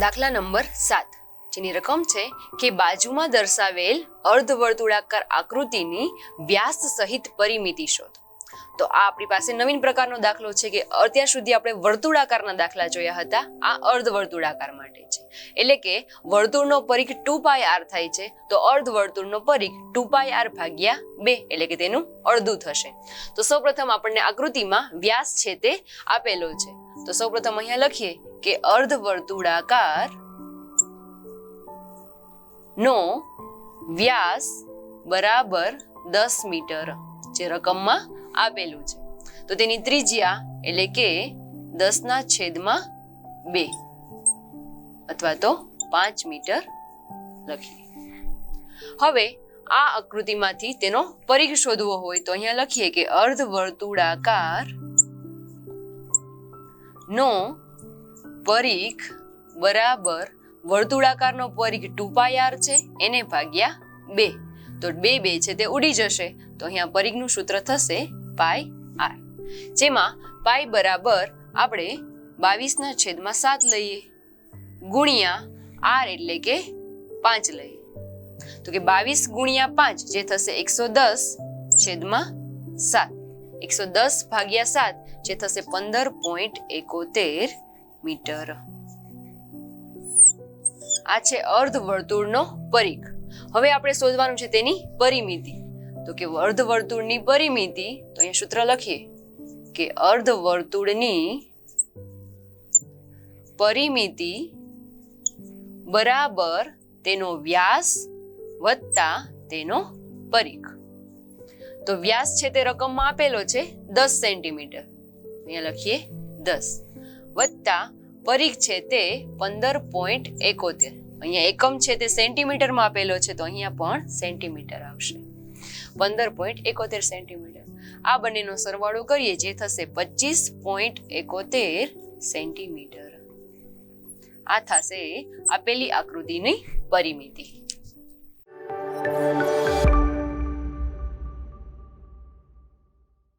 દાખલા નંબર 7 જેની રકમ છે કે બાજુમાં દર્શાવેલ અર્ધવર્તુળાકાર આકૃતિની વ્યાસ સહિત પરિમિતિ શોધો. તો આ આપણી પાસે નવીન પ્રકારનો દાખલો છે કે અત્યાર સુધી આપણે વર્તુળાકારના દાખલા જોયા હતા. આ અર્ધવર્તુળાકાર માટે છે. એટલે કે વર્તુળનો પરિઘ 2πr થાય છે તો અર્ધવર્તુળનો પરિઘ 2πr ભાગ્યા 2 એટલે કે તેનું અડધું થશે. તો સૌપ્રથમ આપણને આકૃતિમાં વ્યાસ છે તે આપેલો છે. તો સૌપ્રથમ અહીંયા લખીએ કે અર્ધવર્તુળાકાર નો વ્યાસ બરાબર 10 મીટર જે રકમમાં આપેલું છે. તો તેની ત્રિજ્યા એટલે કે 10/2 અથવા તો 5 મીટર લખીએ. હવે આ આકૃતિમાંથી તેનો પરિઘ શોધવો હોય તો અહીંયા લખીએ કે અર્ધવર્તુળાકાર નો પરિઘ બરાબર વર્તુળાકારનો પરિઘ 2πr છે એને ભાગ્યા 2. તો 2 છે તે ઉડી જશે તો અહીંયા પરિઘનું સૂત્ર થશે πr, જેમાં પાઈ બરાબર આપણે 22/7 લઈએ ગુણ્યા r એટલે કે 5 લઈએ. તો કે 22 ગુણ્યા 5 જે થશે 110/7. 110 ભાગ્યા 7 જે થશે 15.71 મીટર. આ છે અર્ધવર્તુળનો પરિઘ. હવે આપણે શોધવાનું છે તેની પરિમિતિ. તો કે અર્ધવર્તુળની પરિમિતિ તો અહીંયા સૂત્ર લખીએ કે અર્ધવર્તુળની પરિમિતિ બરાબર તેનો વ્યાસ વત્તા તેનો પરિઘ. તો વ્યાસ છે તે રકમમાં આપેલો છે 10 સેન્ટીમીટર, અહીંયા લખીએ 10 વત્તા પરિઘ છે તે 15.71. અહીંયા એકમ છે તે સેન્ટીમીટરમાં આપેલો છે તો અહીંયા પણ સેન્ટીમીટર આવશે. 15.71 સેન્ટીમીટર. આ બંનેનો સરવાળો કરીએ જે થશે 25.71 સેન્ટીમીટર. આ થશે આપેલી આકૃતિની પરિમિતિ.